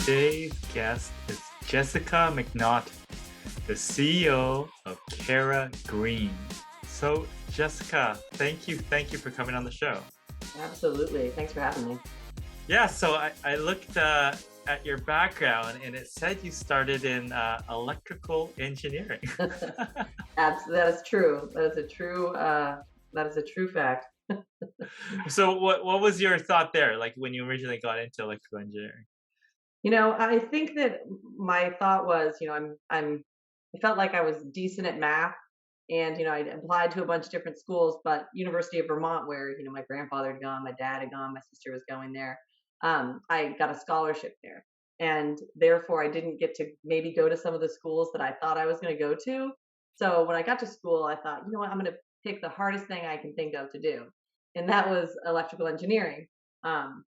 Today's guest is Jessica McNaughton, the CEO of CaraGreen. So, Jessica, thank you for coming on the show. Absolutely. Thanks for having me. Yeah, so I looked at your background and it said you started in electrical engineering. That is true. That is a true fact. So, what was your thought there, like when you originally got into electrical engineering? I think that my thought was, I felt like I was decent at math, and I applied to a bunch of different schools, but University of Vermont, where my grandfather had gone, my dad had gone, my sister was going there. I got a scholarship there, and therefore I didn't get to maybe go to some of the schools that I thought I was going to go to. So when I got to school, I thought, you know what, I'm going to pick the hardest thing I can think of to do, and that was electrical engineering.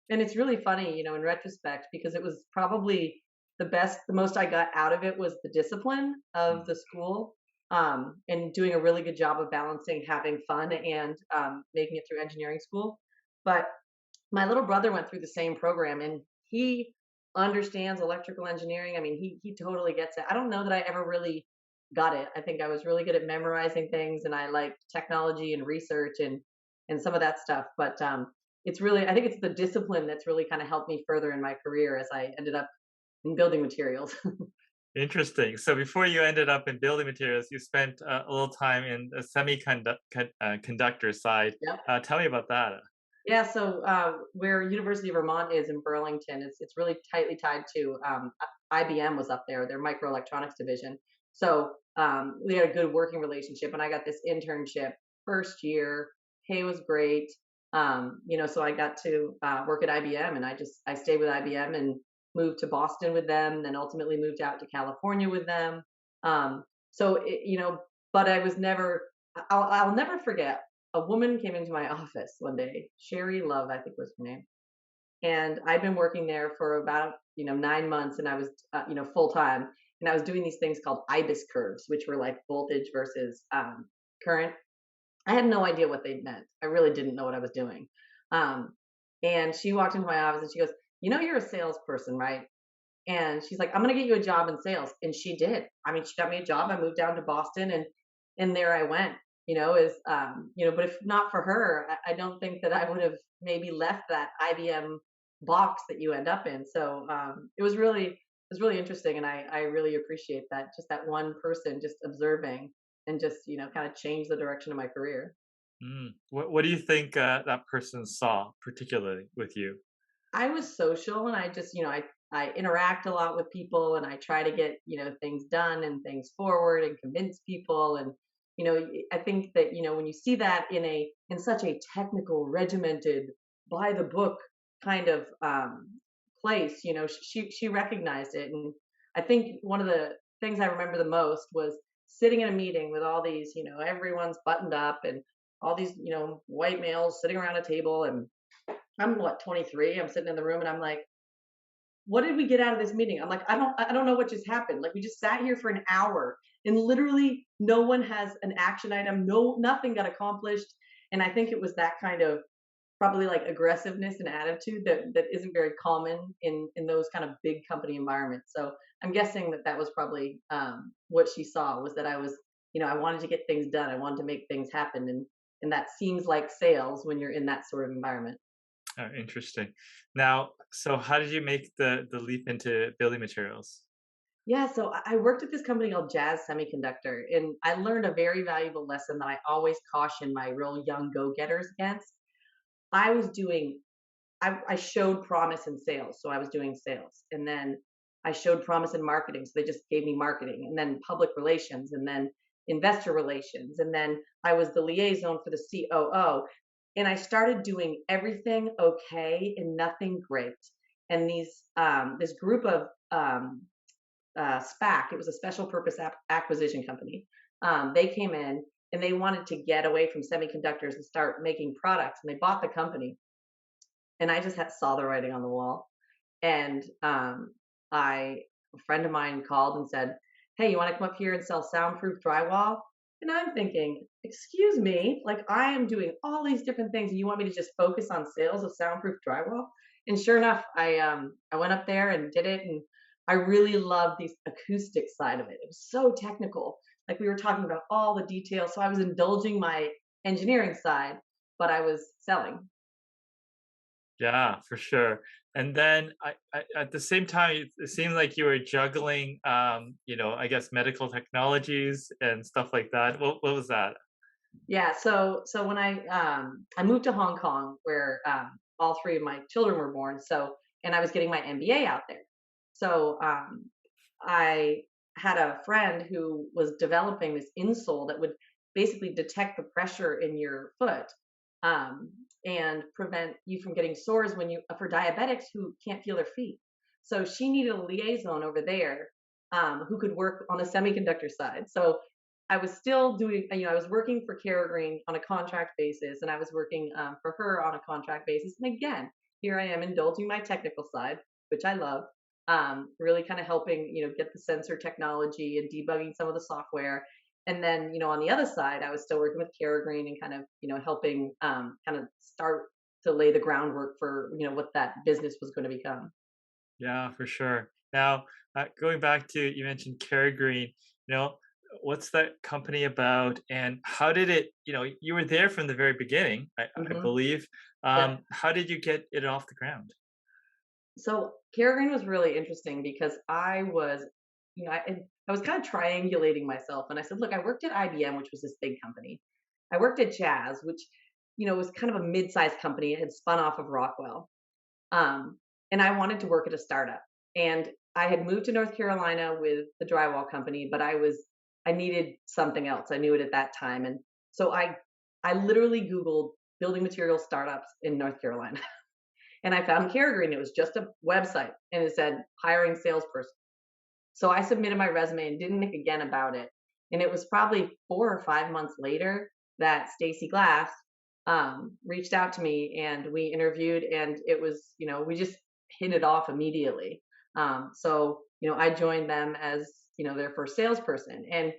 And it's really funny, in retrospect, because it was probably the most I got out of it was the discipline of the school, and doing a really good job of balancing having fun and making it through engineering school. But my little brother went through the same program, and he understands electrical engineering. I mean, he totally gets it. I don't know that I ever really got it. I think I was really good at memorizing things, and I liked technology and research and some of that stuff. But it's really, I think it's the discipline that's really kind of helped me further in my career as I ended up in building materials. Interesting. So before you ended up in building materials, you spent a little time in the semiconductor side. Yep. Tell me about that. Yeah, so where University of Vermont is in Burlington, it's really tightly tied to IBM was up there, their microelectronics division. So we had a good working relationship, and I got this internship first year. Pay was great, so I got to work at IBM, and I stayed with IBM and moved to Boston with them, then ultimately moved out to California with them. So but I was never. I'll never forget, a woman came into my office one day, Sherry Love, I think was her name. And I'd been working there for about, 9 months, and I was, full time. And I was doing these things called IBIS curves, which were like voltage versus current. I had no idea what they meant. I really didn't know what I was doing. Um, and she walked into my office and she goes, you're a salesperson, right? And she's like, I'm going to get you a job in sales. And she did. I mean, she got me a job. I moved down to Boston, and there I went, but if not for her, I don't think that I would have maybe left that IBM box that you end up in. So it was really interesting. And I really appreciate that. Just that one person just observing and just, kind of change the direction of my career. What do you think that person saw particularly with you? I was social, and I just, I interact a lot with people, and I try to get, things done and things forward and convince people. And, I think that, when you see that in such a technical, regimented, by the book kind of place, she recognized it. And I think one of the things I remember the most was sitting in a meeting with all these, everyone's buttoned up, and all these, white males sitting around a table, and I'm what, 23. I'm sitting in the room, and I'm like, what did we get out of this meeting? I'm like, I don't know what just happened. Like, we just sat here for an hour, and literally no one has an action item. No, nothing got accomplished. And I think it was that kind of, probably like, aggressiveness and attitude that isn't very common in those kind of big company environments. So I'm guessing that was probably what she saw, was that I was, I wanted to get things done. I wanted to make things happen. And that seems like sales when you're in that sort of environment. Oh, interesting. Now, so how did you make the leap into building materials? Yeah, so I worked at this company called Jazz Semiconductor, and I learned a very valuable lesson that I always caution my real young go-getters against. I was doing, I showed promise in sales, so I was doing sales, and then I showed promise in marketing, so they just gave me marketing, and then public relations, and then investor relations, and then I was the liaison for the COO, and I started doing everything okay and nothing great. And this group of SPAC. It was a special purpose acquisition company. They came in, and they wanted to get away from semiconductors and start making products, and they bought the company. And I just saw the writing on the wall. And a friend of mine called and said, "Hey, you want to come up here and sell soundproof drywall?" And I'm thinking, excuse me, like, I am doing all these different things, and you want me to just focus on sales of soundproof drywall? And sure enough, I went up there and did it, and I really loved the acoustic side of it. It was so technical. Like we were talking about all the details. So I was indulging my engineering side, but I was selling. Yeah, for sure. And then at the same time, it seemed like you were juggling, I guess medical technologies and stuff like that. What was that? Yeah, so when I moved to Hong Kong where all three of my children were born, so and I was getting my MBA out there. So I had a friend who was developing this insole that would basically detect the pressure in your foot um, and prevent you from getting sores when you for diabetics who can't feel their feet. So she needed a liaison over there who could work on the semiconductor side. So I was still doing, I was working for CaraGreen on a contract basis, and I was working for her on a contract basis. And again, here I am indulging my technical side, which I love, really kind of helping, get the sensor technology and debugging some of the software. And then, on the other side, I was still working with CaraGreen and kind of, helping kind of start to lay the groundwork for, what that business was going to become. Yeah, for sure. Now, going back to you mentioned CareGreen, what's that company about, and how did it? You were there from the very beginning, I Hmm. believe. Yep. How did you get it off the ground? So CaraGreen was really interesting because I was, I was kind of triangulating myself, and I said, look, I worked at IBM, which was this big company. I worked at Jazz, which, was kind of a mid-sized company. It had spun off of Rockwell, um, and I wanted to work at a startup. And I had moved to North Carolina with the drywall company, but I needed something else. I knew it at that time, and so I literally Googled building material startups in North Carolina. And I found CareGreen. It was just a website and it said hiring salesperson. So I submitted my resume and didn't think again about it. And it was probably 4 or 5 months later that Stacy Glass reached out to me and we interviewed, and it was, we just hit it off immediately. I joined them as, their first salesperson. And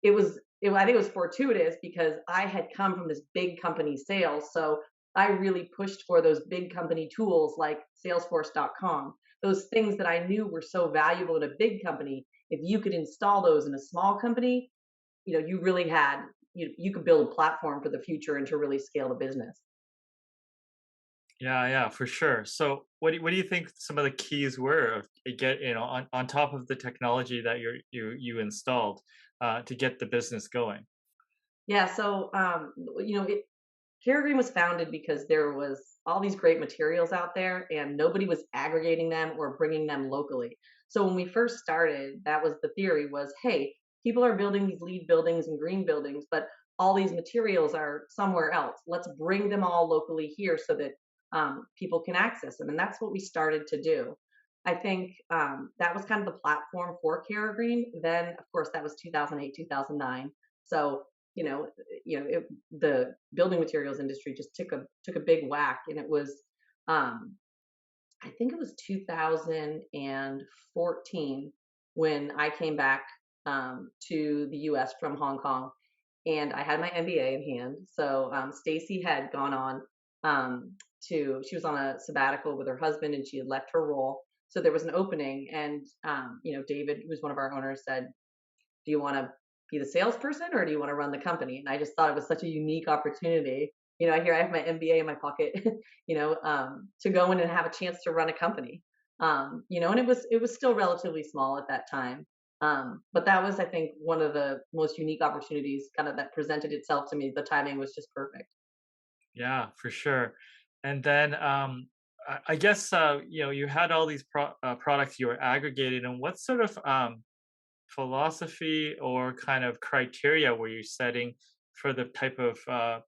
I think it was fortuitous because I had come from this big company sales. So I really pushed for those big company tools like salesforce.com, those things that I knew were so valuable in a big company. If you could install those in a small company, you really had, you could build a platform for the future and to really scale the business. Yeah, yeah, for sure. So, what do you think some of the keys were of on top of the technology that you installed to get the business going? Yeah. So, CareGreen was founded because there was all these great materials out there and nobody was aggregating them or bringing them locally. So when we first started, that was the theory was, hey, people are building these LEED buildings and green buildings, but all these materials are somewhere else. Let's bring them all locally here so that people can access them. And that's what we started to do. I think that was kind of the platform for CareGreen. Then, of course, that was 2008, 2009. So you know, the building materials industry just took a big whack, and it was, um, I think it was 2014 when I came back to the U.S. from Hong Kong, and I had my MBA in hand. So Stacy had gone on she was on a sabbatical with her husband, and she had left her role. So there was an opening, and David, who was one of our owners, said, do you want to be the salesperson or do you want to run the company? And I just thought it was such a unique opportunity. Here I have my MBA in my pocket, to go in and have a chance to run a company. And it was still relatively small at that time. But that was, I think, one of the most unique opportunities kind of that presented itself to me. The timing was just perfect. Yeah, for sure. And then I guess you had all these products you were aggregating, and what sort of philosophy or kind of criteria were you setting for the type of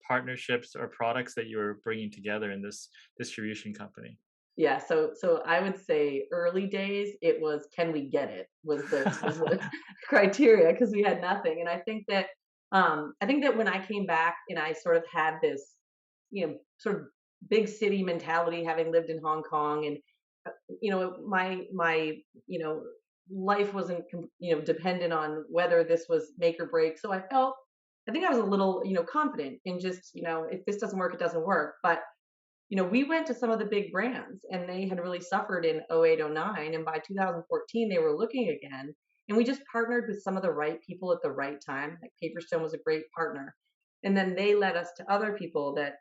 partnerships or products that you were bringing together in this distribution company? Yeah, so I would say early days it was can we get it was the criteria because we had nothing. And I think that when I came back and I sort of had this, sort of big city mentality having lived in Hong Kong, and my life wasn't dependent on whether this was make or break. So I think I was a little confident in just if this doesn't work, it doesn't work. But we went to some of the big brands and they had really suffered in 08, 09. And by 2014, they were looking again. And we just partnered with some of the right people at the right time. Like Paperstone was a great partner. And then they led us to other people that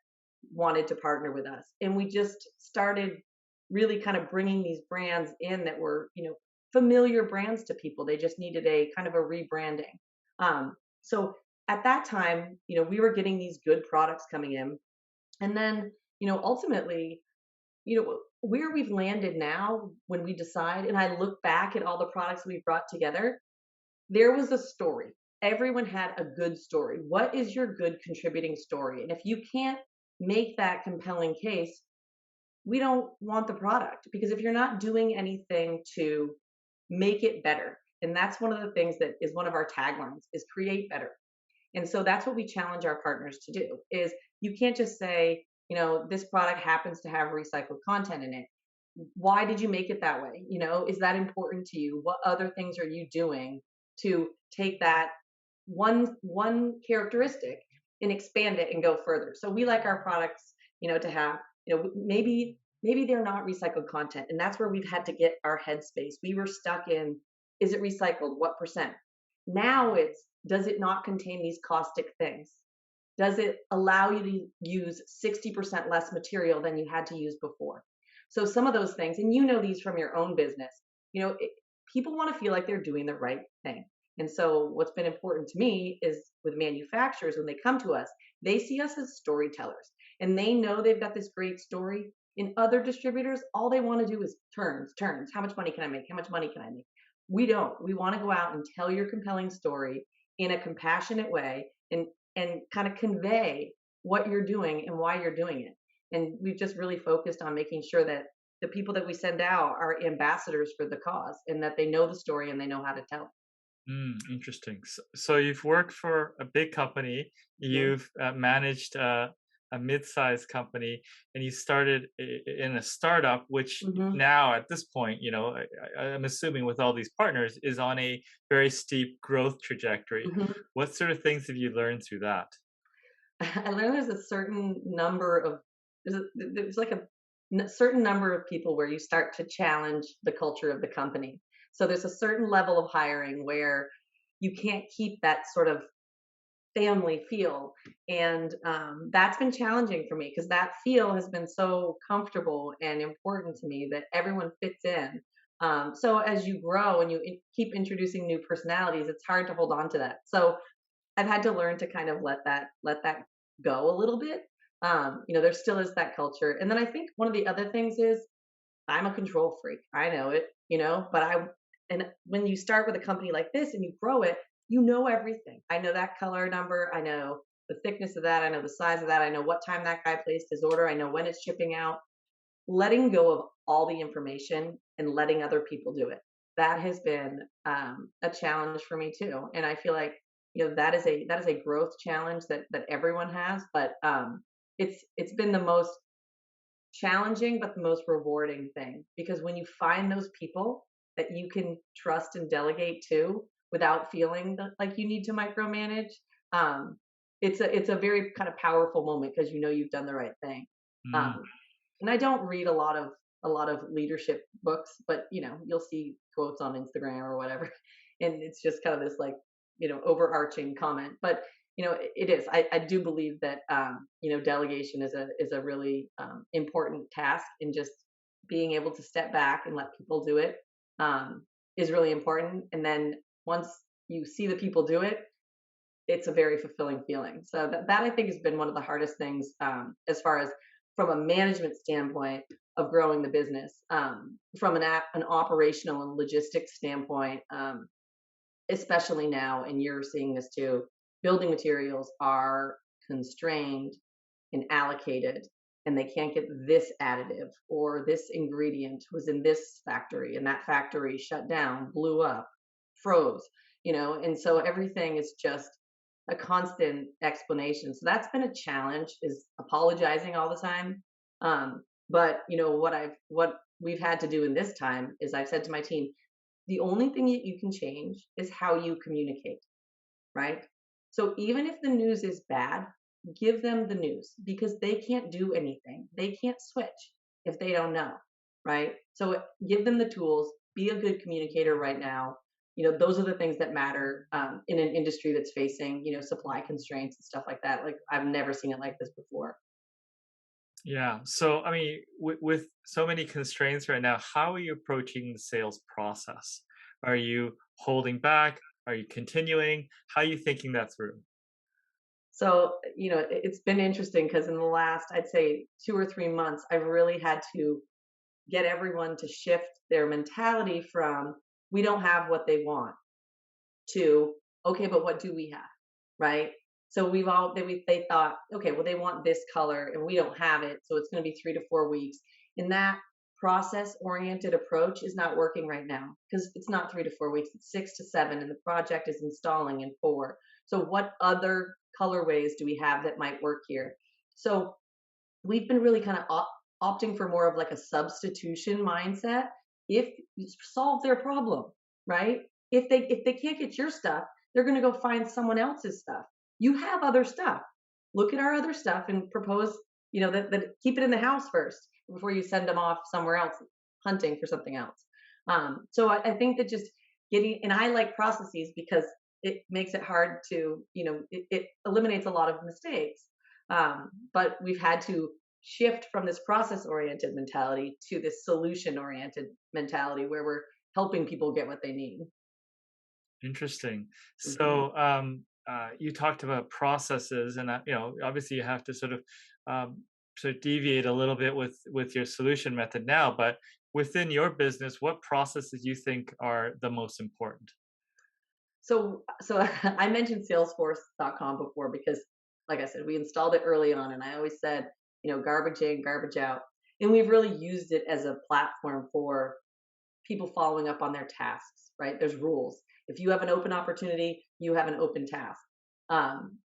wanted to partner with us. And we just started really kind of bringing these brands in that were, familiar brands to people. They just needed a kind of a rebranding. So at that time, we were getting these good products coming in. And then, ultimately, where we've landed now when we decide, and I look back at all the products we've brought together, there was a story. Everyone had a good story. What is your good contributing story? And if you can't make that compelling case, we don't want the product, because if you're not doing anything to make it better, and that's one of the things that is one of our taglines is create better. And so that's what we challenge our partners to do is you can't just say, this product happens to have recycled content in it. Why did you make it that way? Is that important to you? What other things are you doing to take that one characteristic and expand it and go further? So we like our products, to have, maybe they're not recycled content, and that's where we've had to get our headspace. We were stuck in, is it recycled? What percent? Now it's, does it not contain these caustic things? Does it allow you to use 60% less material than you had to use before? So some of those things, and these from your own business, people want to feel like they're doing the right thing. And so what's been important to me is with manufacturers, when they come to us, they see us as storytellers and they know they've got this great story. In other distributors, all they want to do is turns. How much money can I make? How much money can I make? We don't. We want to go out and tell your compelling story in a compassionate way and kind of convey what you're doing and why you're doing it. And we've just really focused on making sure that the people that we send out are ambassadors for the cause and that they know the story and they know how to tell Interesting. So you've worked for a big company, it. Mhm. you've managed a mid-sized company, and you started in a startup, which Mhm. now at this point, I'm assuming with all these partners, is on a very steep growth trajectory. Mhm. What sort of things have you learned through that? I learned there's a certain number of there's like a certain number of people where you start to challenge the culture of the company. So there's a certain level of hiring where you can't keep that sort of family feel, and that's been challenging for me because that feel has been so comfortable and important to me that everyone fits in. So as you grow and you keep introducing new personalities, it's hard to hold on to that. So I've had to learn to kind of let that go a little bit. There still is that culture. And then I think one of the other things is I'm a control freak. I know it, but and when you start with a company like this and you grow it, you know everything. I know that color number. I know the thickness of that. I know the size of that. I know what time that guy placed his order. I know when it's shipping out. Letting go of all the information and letting other people do it. That has been a challenge for me too. And I feel like that is a growth challenge that everyone has, but it's been the most challenging but the most rewarding thing, because when you find those people that you can trust and delegate to without feeling like you need to micromanage, um, it's a very kind of powerful moment because you've done the right thing. Mm, Um, and I don't read a lot of leadership books, but you'll see quotes on Instagram or whatever, and it's just kind of this like overarching comment. But it is. I do believe that delegation is a really important task, and just being able to step back and let people do it is really important. And then once you see the people do it, it's a very fulfilling feeling. So that I think has been one of the hardest things, as far as from a management standpoint of growing the business, from an operational and logistics standpoint, especially now, and you're seeing this too. Building materials are constrained and allocated, and they can't get this additive, or this ingredient was in this factory and that factory shut down, blew up, froze, and so everything is just a constant explanation. So that's been a challenge, is apologizing all the time. But what we've had to do in this time is I've said to my team, the only thing that you can change is how you communicate, right? So even if the news is bad, give them the news because they can't do anything. They can't switch if they don't know, right? So give them the tools, be a good communicator right now. Those are the things that matter in an industry that's facing, supply constraints and stuff like that. Like I've never seen it like this before. Yeah. So, I mean, with so many constraints right now, how are you approaching the sales process? Are you holding back? Are you continuing? How are you thinking that through? So, it's been interesting because in the last, I'd say 2 or 3 months, I've really had to get everyone to shift their mentality from we don't have what they want to okay, but what do we have, right? So they thought okay, well they want this color and we don't have it, so it's going to be 3 to 4 weeks. And that process oriented approach is not working right now because it's not 3 to 4 weeks; it's 6 to 7, and the project is installing in 4. So what other colorways do we have that might work here? So we've been really kind of opting for more of like a substitution mindset. If you solve their problem, right? If they can't get your stuff, they're going to go find someone else's stuff. You have other stuff. Look at our other stuff and propose, that keep it in the house first before you send them off somewhere else hunting for something else. So I think that just getting, and I like processes because it makes it hard to, it eliminates a lot of mistakes. But we've had to shift from this process oriented mentality to this solution oriented mentality where we're helping people get what they need. Interesting. Hmm. So, you talked about processes, and obviously, you have to sort of deviate a little bit with your solution method now. But within your business, what processes you think are the most important? So I mentioned Salesforce.com before because, like I said, we installed it early on, and I always said, garbage in, garbage out, and we've really used it as a platform for people following up on their tasks, right? There's rules. If you have an open opportunity, you have an open task.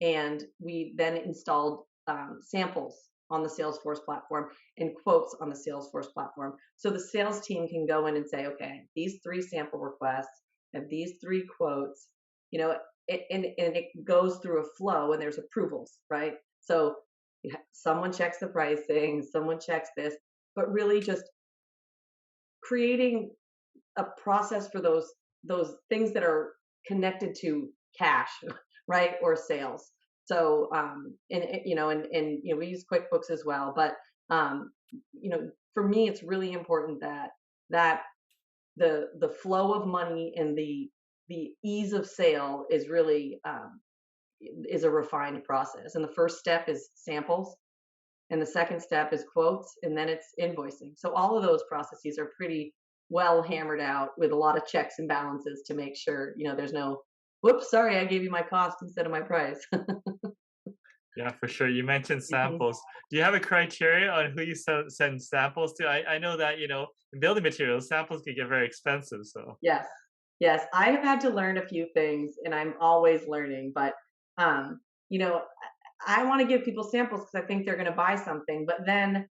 And we then installed samples on the Salesforce platform and quotes on the Salesforce platform. So the sales team can go in and say, okay, these 3 sample requests and these 3 quotes, you know, and it goes through a flow and there's approvals, right? So someone checks the pricing, someone checks this, but really just creating a process for those things that are connected to cash, right, or sales. So, we use QuickBooks as well. But for me, it's really important that the flow of money and the ease of sale is really is a refined process. And the first step is samples, and the second step is quotes, and then it's invoicing. So all of those processes are pretty well hammered out with a lot of checks and balances to make sure, there's no, whoops, sorry, I gave you my cost instead of my price. Yeah, for sure. You mentioned Mhm. samples. Do you have a criteria on who you send samples to? I know that, in building materials, samples can get very expensive. So, Yes. Yes. I have had to learn a few things and I'm always learning, but um, you know, I want to give people samples because I think they're going to buy something, but then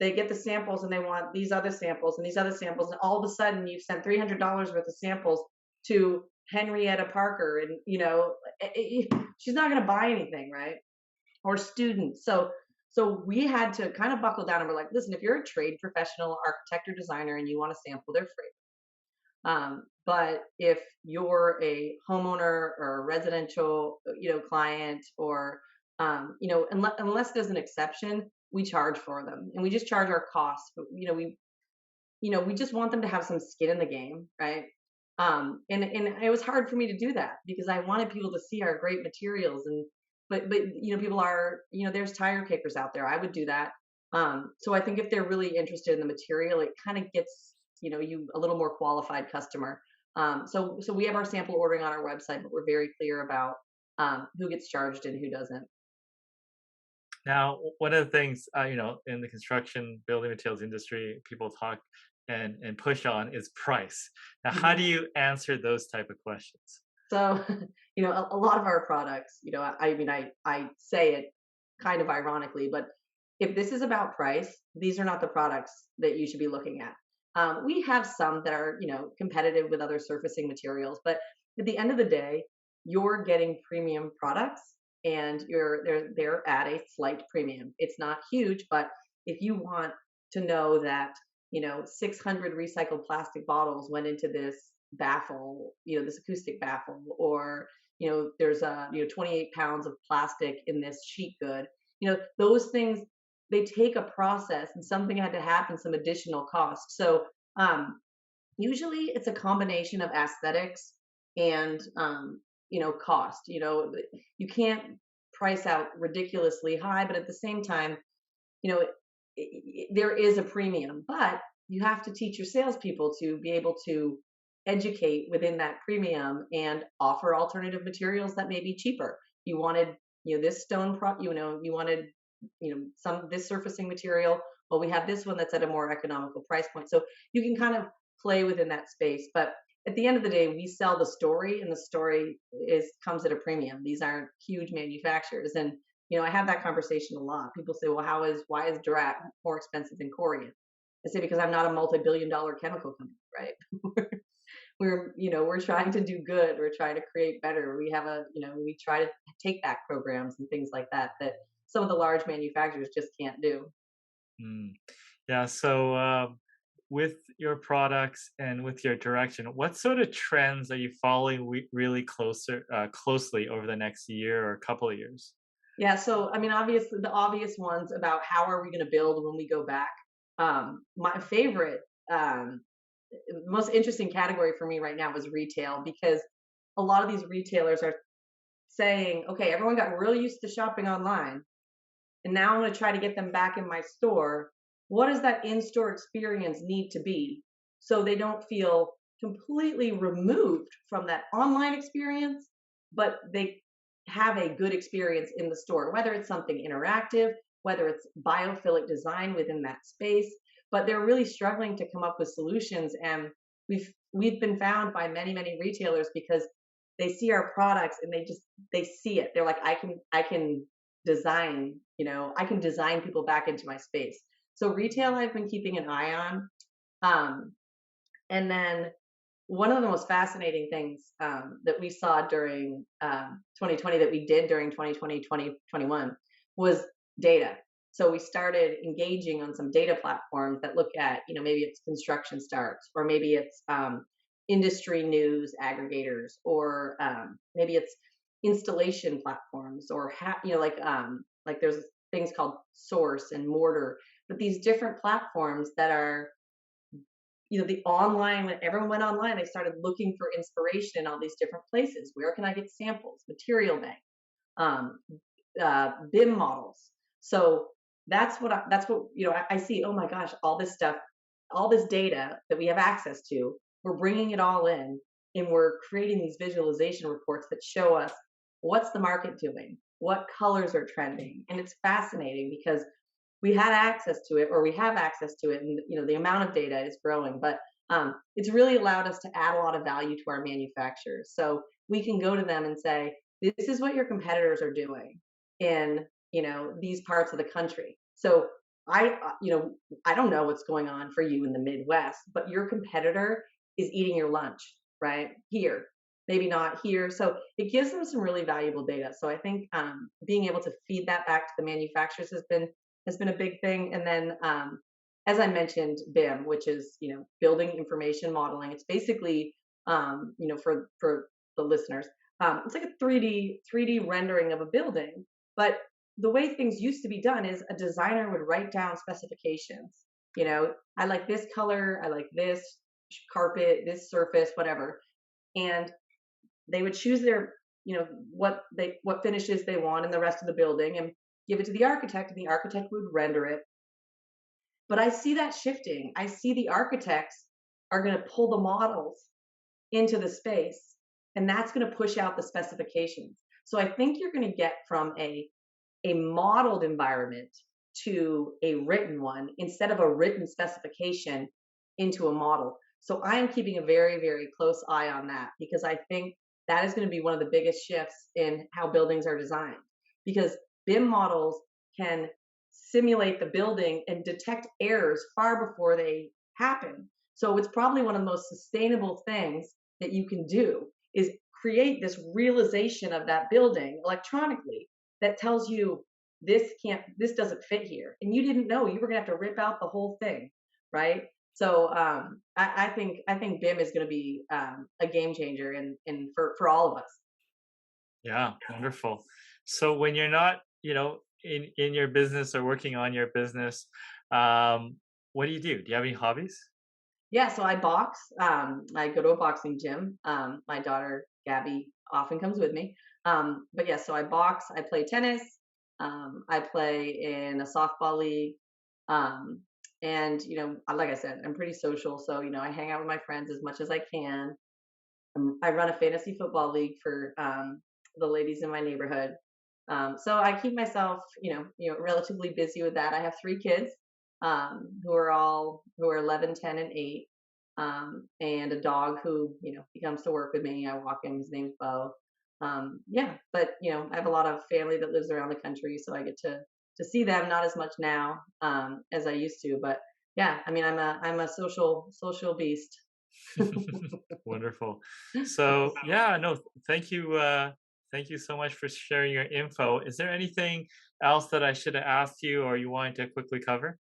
they get the samples and they want these other samples and these other samples, and all of a sudden you've sent $300 worth of samples to Henrietta Parker, and she's not going to buy anything, right? Or students. So we had to kind of buckle down and we're like, listen, if you're a trade professional, architect or designer, and you want a sample, they're free. But if you're a homeowner or a residential, client, or unless there's an exception, we charge for them, and we just charge our costs. But we just want them to have some skin in the game, right? And it was hard for me to do that because I wanted people to see our great materials, and but people are, there's tire kickers out there. I would do that. So I think if they're really interested in the material, it kind of gets you a little more qualified customer. So we have our sample ordering on our website, but we're very clear about who gets charged and who doesn't. now, one of the things, in the construction building materials industry, people talk and push on is price. Now, how do Mhm. you answer those type of questions? So, a lot of our products, I mean, I say it kind of ironically, but if this is about price, these are not the products that you should be looking at. We have some that are, competitive with other surfacing materials, but at the end of the day, you're getting premium products and they're at a slight premium. It's not huge, but if you want to know that 600 recycled plastic bottles went into this baffle, this acoustic baffle, or there's 28 pounds of plastic in this sheet good. Those things, they take a process, and something had to happen, some additional cost. So usually it's a combination of aesthetics and cost. You can't price out ridiculously high, but at the same time, you know, there is a premium, but you have to teach your salespeople to be able to educate within that premium and offer alternative materials that may be cheaper. You wanted, this you wanted, some this surfacing material. Well, we have this one that's at a more economical price point. So you can kind of play within that space. But at the end of the day, we sell the story, and the story comes at a premium. These aren't huge manufacturers, and I have that conversation a lot. People say, "Well, why is Durat more expensive than Corian?" I say, because I'm not a multi-billion-dollar chemical company, right? We're trying to do good. We're trying to create better. We try to take back programs and things like that some of the large manufacturers just can't do. Mm. Yeah. So, with your products and with your direction, what sort of trends are you following really closely over the next year or couple of years? Yeah, so I mean, obviously, the obvious ones about how are we going to build when we go back. My favorite, most interesting category for me right now is retail, because a lot of these retailers are saying, okay, everyone got really used to shopping online, and now I'm going to try to get them back in my store. What does that in-store experience need to be so they don't feel completely removed from that online experience, but they have a good experience in the store, whether it's something interactive, whether it's biophilic design within that space. But they're really struggling to come up with solutions, and we've been found by many retailers because they see our products and they see it. They're like, I can design, I can design people back into my space. So retail, I've been keeping an eye on. And then one of the most fascinating things that we saw during 2020, that we did during 2020, 2021, was data. So we started engaging on some data platforms that look at, maybe it's construction starts, or maybe it's industry news aggregators, or maybe it's installation platforms, or like there's things called Source and Mortar, but these different platforms that are, the online. When everyone went online, they started looking for inspiration in all these different places. Where can I get samples, material bank, um, BIM models? So that's what I see. Oh my gosh, all this stuff, all this data that we have access to, we're bringing it all in, and we're creating these visualization reports that show us what's the market doing, what colors are trending. And it's fascinating because we had access to it, or we have access to it, and the amount of data is growing. But it's really allowed us to add a lot of value to our manufacturers. So we can go to them and say, this is what your competitors are doing in these parts of the country. So I don't know what's going on for you in the Midwest, but your competitor is eating your lunch right here, maybe not here. So it gives them some really valuable data. So I think being able to feed that back to the manufacturers has been a big thing. And then, as I mentioned, BIM, which is building information modeling. It's basically for the listeners, it's like a 3D rendering of a building. But the way things used to be done is a designer would write down specifications. I like this color, I like this carpet, this surface, whatever, and they would choose their what finishes they want in the rest of the building, and give it to the architect, and the architect would render it. But I see that shifting. I see the architects are going to pull the models into the space, and that's going to push out the specifications. So I think you're going to get from a modeled environment to a written one, instead of a written specification into a model. So I am keeping a very close eye on that, because I think that is going to be one of the biggest shifts in how buildings are designed, because BIM models can simulate the building and detect errors far before they happen. So it's probably one of the most sustainable things that you can do, is create this realization of that building electronically. that tells you this doesn't fit here, and you didn't know you were gonna have to rip out the whole thing, right? So I think BIM is going to be a game changer in for all of us. Yeah, wonderful. So when you're not, in your business or working on your business, what do you do? Do you have any hobbies? Yeah, so I box. I go to a boxing gym. My daughter Gabby often comes with me. But yeah, so I box. I play tennis. I play in a softball league. Um, and like I said, I'm pretty social, so I hang out with my friends as much as I can. I run a fantasy football league for the ladies in my neighborhood. So I keep myself, relatively busy with that. I have 3 kids who are 11, 10, and 8, and a dog who he comes to work with me. I walk him. His name's Bo. Yeah, but I have a lot of family that lives around the country, so I get to see them not as much now as I used to. But yeah, I mean, I'm a social beast. Wonderful. So yeah, no, thank you so much for sharing your info. Is there anything else that I should have asked you or you wanted to quickly cover?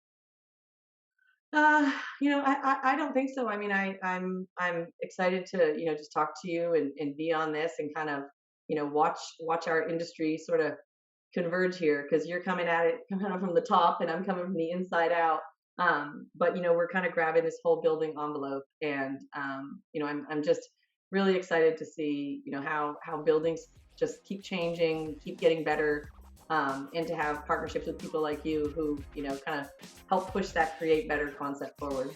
I don't think so. I mean, I'm excited to just talk to you and be on this and kind of watch our industry sort of converge here, because you're coming at it kind of from the top and I'm coming from the inside out. But we're kind of grabbing this whole building envelope, and I'm just really excited to see how buildings just keep changing, keep getting better, and to have partnerships with people like you who kind of help push that create better concept forward.